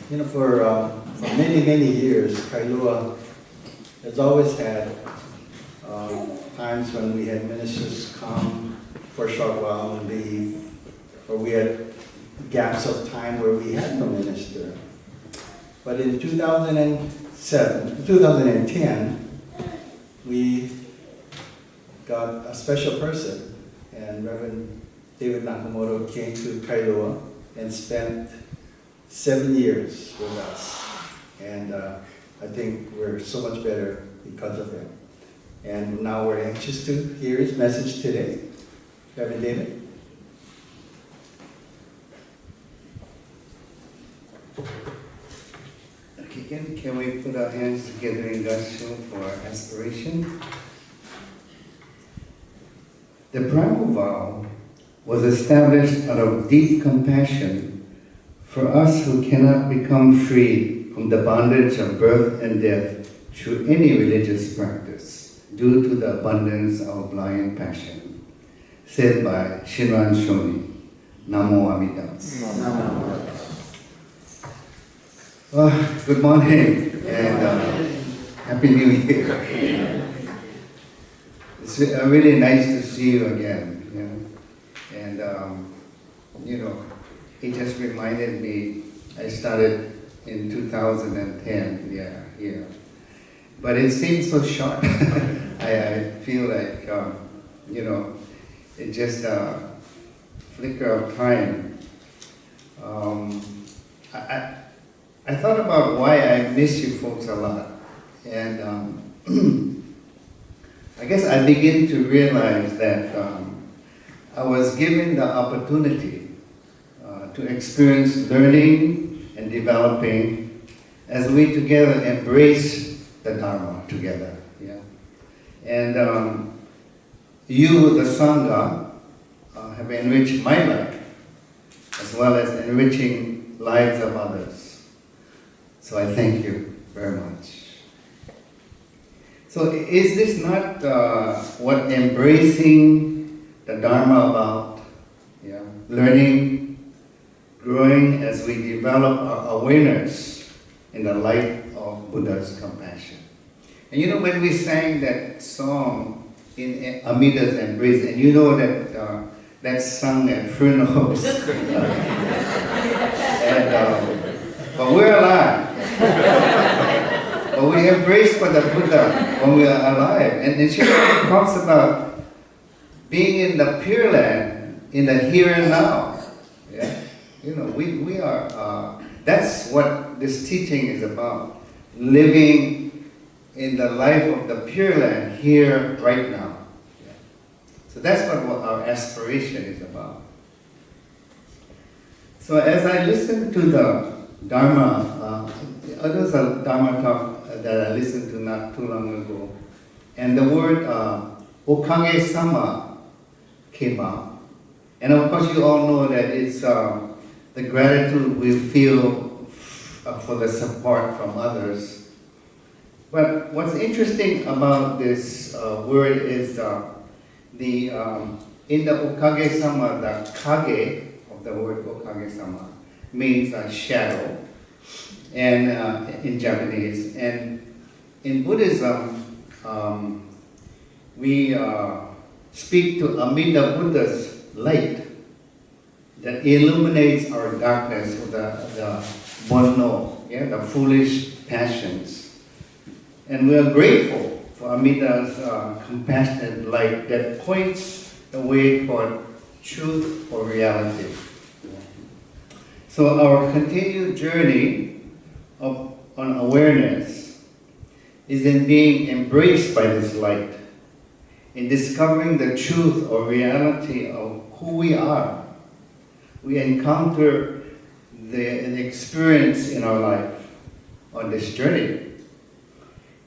You know, for many, many years, Kailua has always had times when we had ministers come for a short while and leave, or we had gaps of time where we had no minister. But in 2010, we got a special person, and Reverend David Nakamoto came to Kailua and spent 7 years with us. And I think we're so much better because of him. And now we're anxious to hear his message today. Reverend David. Okay, can we put our hands together in Gassho for aspiration? The primal vow was established out of deep compassion for us who cannot become free from the bondage of birth and death through any religious practice due to the abundance of blind passion. Said by Shinran Shoni, Namo Amitabha. Good morning and Happy New Year. It's really nice to see you again. And it just reminded me, I started in 2010, yeah. But it seems so short. I feel like, it's just a flicker of time. I thought about why I miss you folks a lot. And I guess I begin to realize that I was given the opportunity to experience learning and developing as we together embrace the Dharma together. Yeah? And you, the Sangha, have enriched my life as well as enriching lives of others. So I thank you very much. So is this not what embracing the Dharma about? Yeah? Learning, growing as we develop our awareness in the light of Buddha's compassion. And when we sang that song in Amida's Embrace, and that's sung at funerals. But we're alive. But we embrace for the Buddha when we are alive. And she talks about being in the Pure Land, in the here and now. Yeah? We are, that's what this teaching is about. Living in the life of the Pure Land here, right now. Yeah. So that's what our aspiration is about. So as I listen to the Dharma, there was a Dharma talk that I listened to not too long ago, and the word Okage-sama came out. And of course you all know that it's the gratitude we feel for the support from others. But what's interesting about this word is in the Okage-sama, the kage of the word Okage-sama means shadow, and in Japanese. And in Buddhism, we speak to Amida Buddha's light that illuminates our darkness, or the bonno, the foolish passions. And we are grateful for Amida's compassionate light that points the way toward truth or reality. So our continued journey on awareness is in being embraced by this light, in discovering the truth or reality of who we are. We encounter an experience in our life on this journey.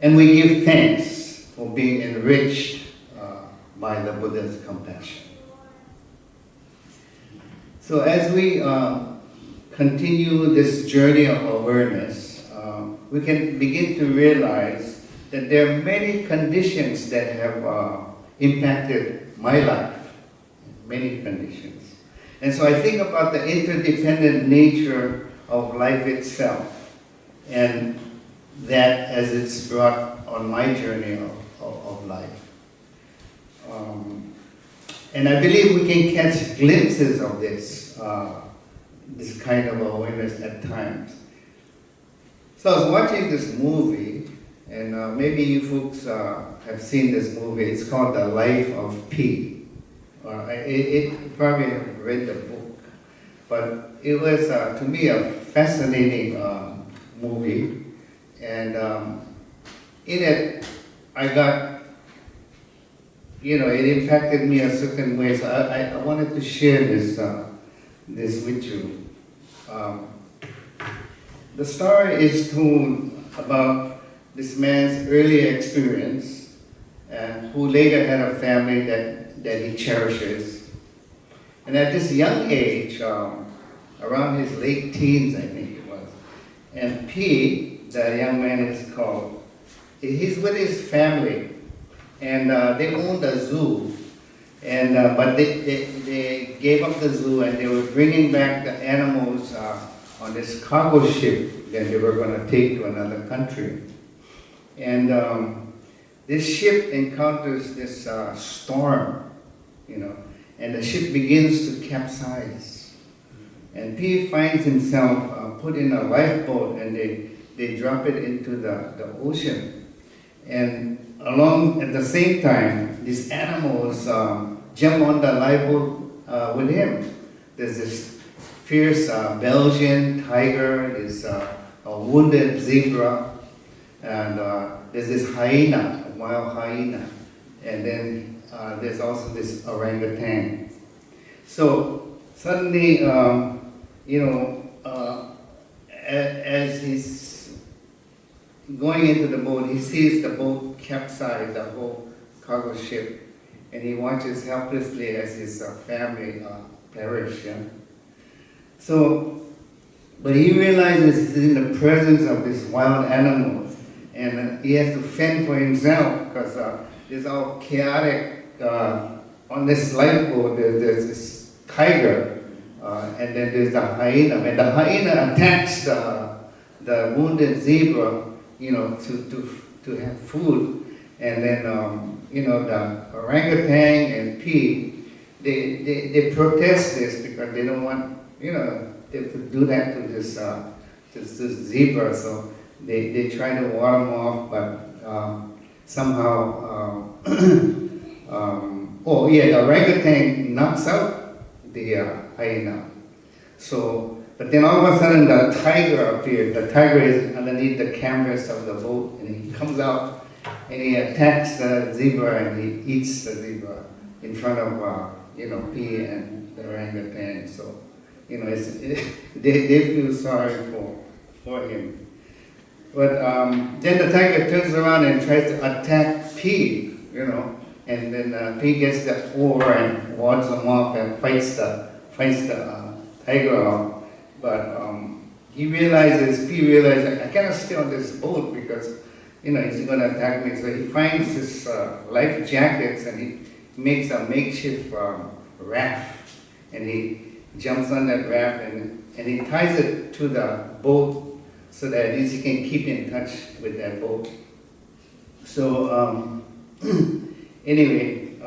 And we give thanks for being enriched by the Buddha's compassion. So as we continue this journey of awareness, we can begin to realize that there are many conditions that have impacted my life, many conditions. And so I think about the interdependent nature of life itself, and that as it's brought on my journey of life. And I believe we can catch glimpses of this kind of awareness at times. So I was watching this movie, and maybe you folks have seen this movie. It's called The Life of Pi. You probably have read the book, but it was, to me, a fascinating movie. And in it, I got, it impacted me a certain way. So I wanted to share this with you. The story is told about this man's early experience, who later had a family that he cherishes. And at this young age, around his late teens, I think it was, and P, the young man is called, he's with his family, and they owned a zoo, and but they gave up the zoo, and they were bringing back the animals on this cargo ship that they were going to take to another country. And this ship encounters this storm, and the ship begins to capsize. And P finds himself put in a lifeboat, and they drop it into the ocean. And at the same time, these animals jump on the lifeboat with him. There's this fierce Belgian tiger, there's a wounded zebra, and there's this hyena, a wild hyena, and then there's also this orangutan. So suddenly, as he's going into the boat, he sees the boat capsize, the whole cargo ship, and he watches helplessly as his family perish. Yeah? So, but he realizes he's in the presence of these wild animals, and he has to fend for himself because it's all chaotic. On this lifeboat, there's this tiger, and then there's the hyena, and the hyena attacks the wounded zebra, to have food, and then the orangutan and P, they protest this because they don't want to do that to this zebra, so they try to ward him off, but somehow, the orangutan knocks out the hyena. So, but then all of a sudden the tiger appeared. The tiger is underneath the canvas of the boat, and he comes out and he attacks the zebra and he eats the zebra in front of P and the orangutan. So, they feel sorry for him. But then the tiger turns around and tries to attack P, and then P gets the oar and wards him off and fights the tiger off. But P realizes, I cannot stay on this boat because, he's going to attack me. So he finds his life jackets and he makes a makeshift raft, and he jumps on that raft and he ties it to the boat so that at least he can keep in touch with that boat. So anyway,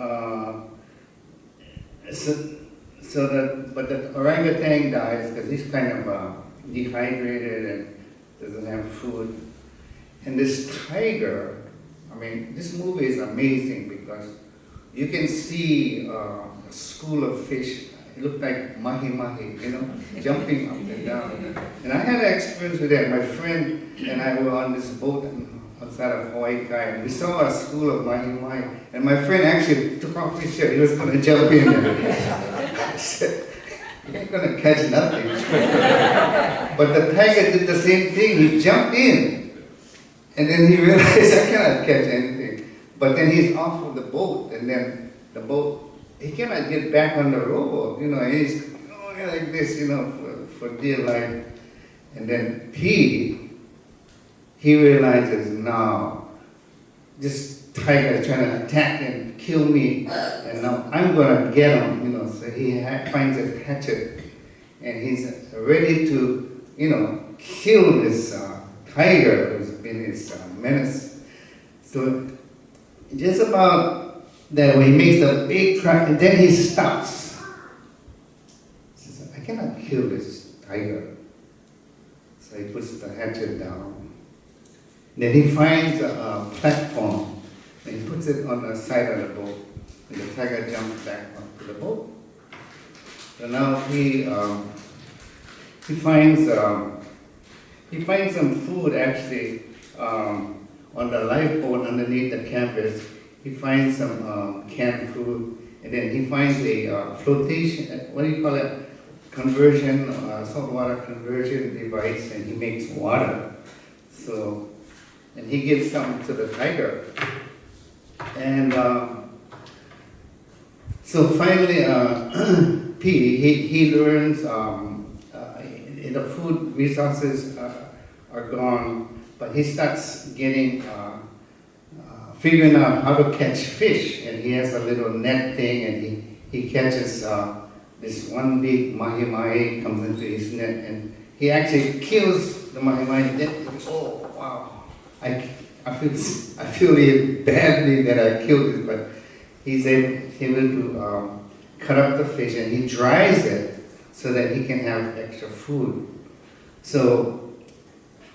but the orangutan dies because he's kind of dehydrated and doesn't have food. And this tiger, this movie is amazing because you can see a school of fish. It looked like mahi-mahi, jumping up and down. And I had an experience with that. My friend and I were on this boat outside of Hawaii Kai, and we saw a school of mahi-mahi. And my friend actually took off his shirt. He was going to jump in there. I said, you ain't going to catch nothing. But the tiger did the same thing. He jumped in. And then he realized, I cannot catch anything. But then he's off of the boat, and then the boat, he cannot get back on the rowboat, and he's going like this, for dear life. And then he realizes, now, this tiger is trying to attack and kill me, and now I'm going to get him, so he finds a hatchet, and he's ready to kill this tiger who's been his menace. So just about that, when he makes a big crack, and then he stops. He says, I cannot kill this tiger. So he puts the hatchet down. Then he finds a platform and he puts it on the side of the boat. And the tiger jumps back onto the boat. So now he finds some food actually on the lifeboat underneath the canvas. He finds some canned food, and then he finds a flotation, what do you call it? Conversion, saltwater conversion device, and he makes water. So, and he gives some to the tiger. And so finally, P, he learns the food resources are gone, but he starts getting, figuring out how to catch fish, and he has a little net thing, and he catches this one big mahi-mahi comes into his net, and he actually kills the mahi-mahi. Oh, wow. I feel really badly that I killed it, but he's able to cut up the fish, and he dries it so that he can have extra food. So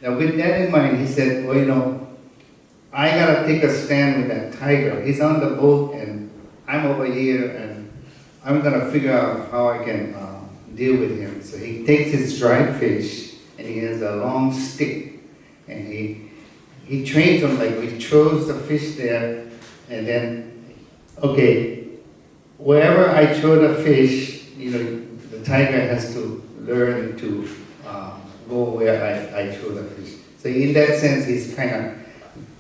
now with that in mind, he said, well, I gotta take a stand with that tiger. He's on the boat and I'm over here, and I'm gonna figure out how I can deal with him. So he takes his dried fish and he has a long stick, and he trains him, like he throws the fish there, and then, okay, wherever I throw the fish, the tiger has to learn to go where I throw the fish. So in that sense, he's kind of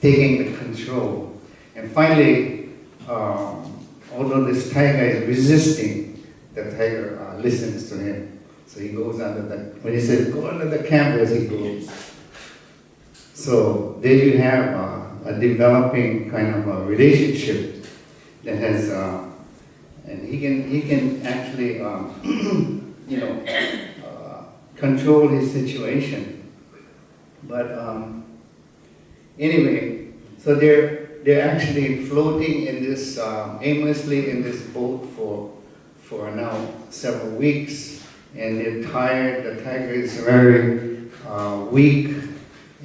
taking the control. And finally, although this tiger is resisting, the tiger listens to him. So he goes under when he says, go under the canvas, he goes. So there you have a developing kind of a relationship that has, and he can actually, control his situation. But anyway, so they're actually floating in this aimlessly in this boat for now several weeks, and they're tired. The tiger is very weak,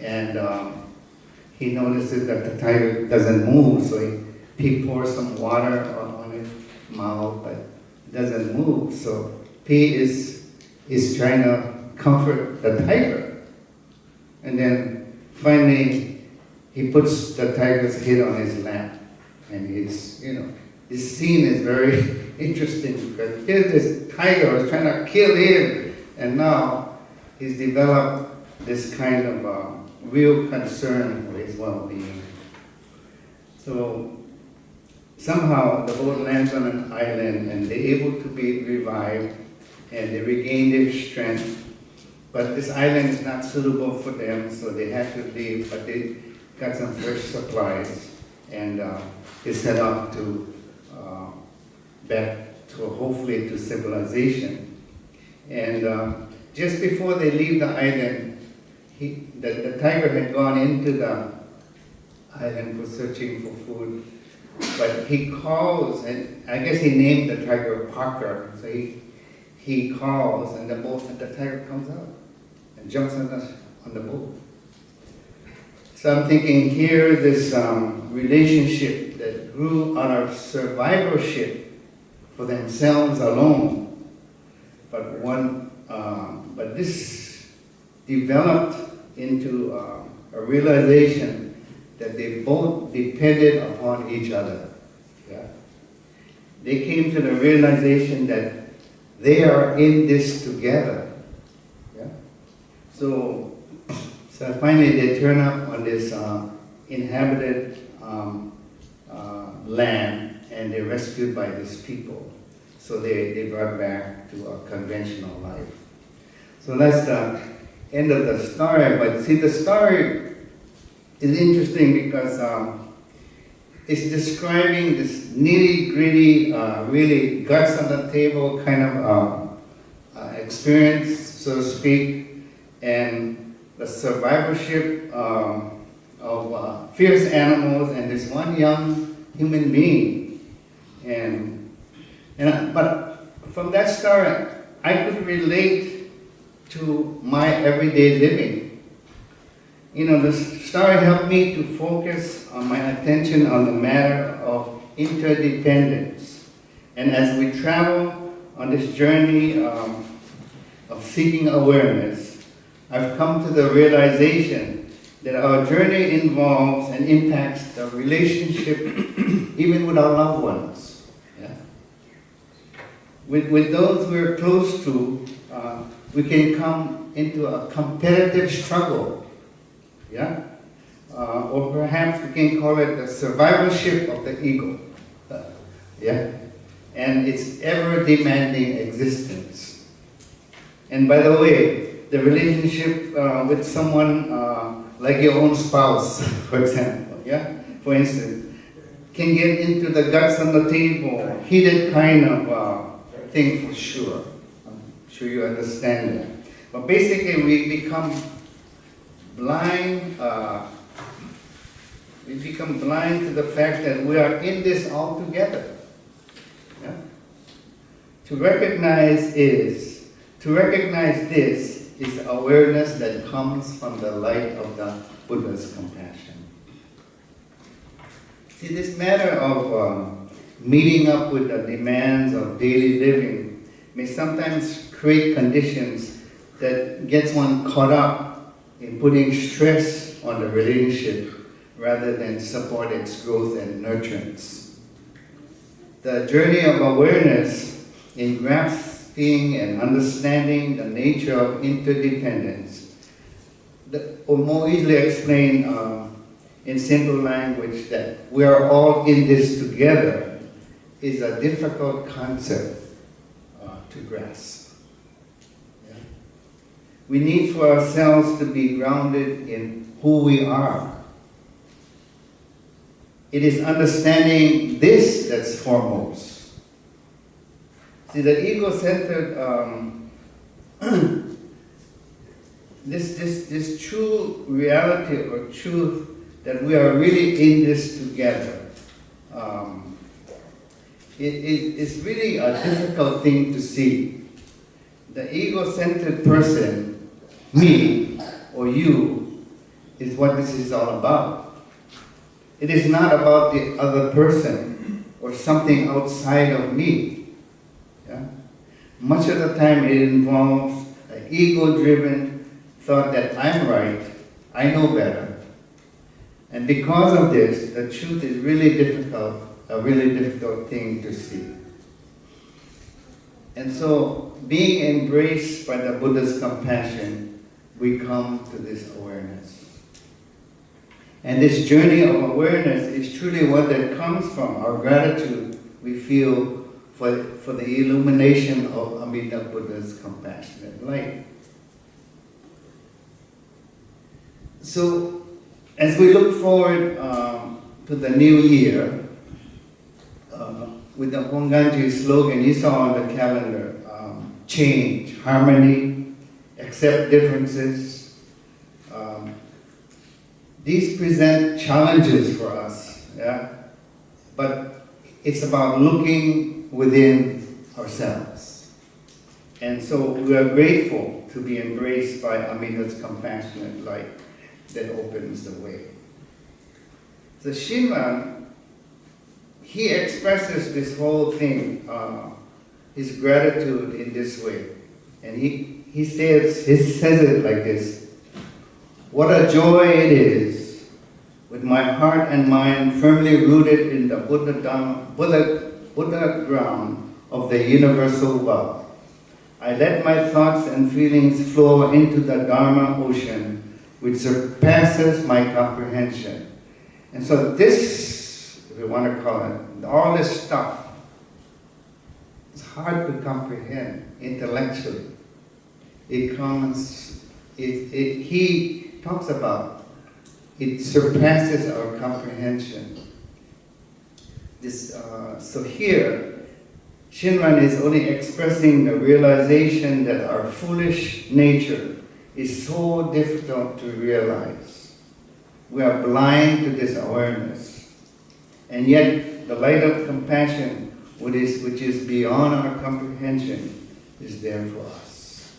and he notices that the tiger doesn't move, so he pours some water on his mouth, but it doesn't move. So P is trying to comfort the tiger, and then finally he puts the tiger's head on his lap, and this scene is very interesting, because here's this tiger who's trying to kill him, and now he's developed this kind of real concern for his well-being. So somehow the boat lands on an island, and they're able to be revived, and they regain their strength. But this island is not suitable for them, so they have to leave, but they got some fresh supplies, and they set off to back to hopefully to civilization. And just before they leave the island, the tiger had gone into the island for searching for food, but he calls, and I guess he named the tiger Parker. So he calls, and the tiger comes out and jumps on the boat. So I'm thinking here, this relationship that grew out of survivorship for themselves alone, but this developed into a realization that they both depended upon each other. Yeah? They came to the realization that they are in this together. Yeah? So finally they turn up on this inhabited land, and they're rescued by these people. So they brought back to a conventional life. So that's the end of the story. But see, the story is interesting because it's describing this nitty-gritty, really guts on the table kind of experience, so to speak. and the survivorship of fierce animals and this one young human being. But from that story, I could relate to my everyday living. You know, the story helped me to focus on my attention on the matter of interdependence. And as we travel on this journey of seeking awareness, I've come to the realization that our journey involves and impacts the relationship even with our loved ones. Yeah? With those we're close to, we can come into a competitive struggle. Yeah? Or perhaps we can call it the survivorship of the ego. Yeah? And its ever-demanding existence. And by the way, the relationship with someone like your own spouse, for example, yeah? For instance, can get into the guts on the table, heated kind of thing for sure. I'm sure you understand that. But basically we become blind to the fact that we are in this all together. Yeah? To recognize this is awareness that comes from the light of the Buddha's compassion. See, this matter of meeting up with the demands of daily living may sometimes create conditions that gets one caught up in putting stress on the relationship rather than support its growth and nurturance. The journey of awareness in grasping and understanding the nature of interdependence, or more easily explained in simple language that we are all in this together, is a difficult concept to grasp. Yeah? We need for ourselves to be grounded in who we are. It is understanding this that's foremost. See, the ego-centered, this true reality or truth that we are really in this together, it's really a difficult thing to see. The ego-centered person, me or you, is what this is all about. It is not about the other person or something outside of me. Yeah? Much of the time it involves an ego-driven thought that I'm right, I know better. And because of this, the truth is really difficult, a really difficult thing to see. And so, being embraced by the Buddha's compassion, we come to this awareness. And this journey of awareness is truly one that comes from our gratitude we feel for the illumination of Amida Buddha's compassionate light. So, as we look forward to the new year, with the Hongwanji slogan you saw on the calendar, change, harmony, accept differences. These present challenges for us, yeah? But it's about looking within ourselves. And so we are grateful to be embraced by Amida's compassionate light that opens the way. So Shinran, he expresses this whole thing, his gratitude in this way. And he says it like this: what a joy it is, with my heart and mind firmly rooted in the Buddha ground of the universal love. I let my thoughts and feelings flow into the Dharma ocean, which surpasses my comprehension. And so this, if we want to call it, all this stuff, it's hard to comprehend intellectually. It comes, he talks about, it surpasses our comprehension. So here, Shinran is only expressing the realization that our foolish nature is so difficult to realize. We are blind to this awareness. And yet, the light of compassion, which is beyond our comprehension, is there for us.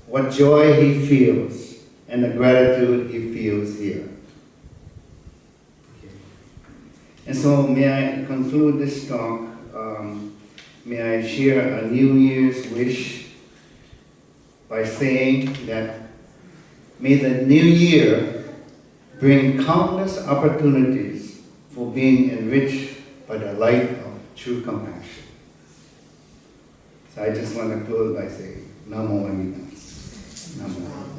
What joy he feels, and the gratitude he feels here. And so, may I conclude this talk? May I share a New Year's wish by saying that may the new year bring countless opportunities for being enriched by the light of true compassion. So I just want to close by saying, Namo Amida. Namo.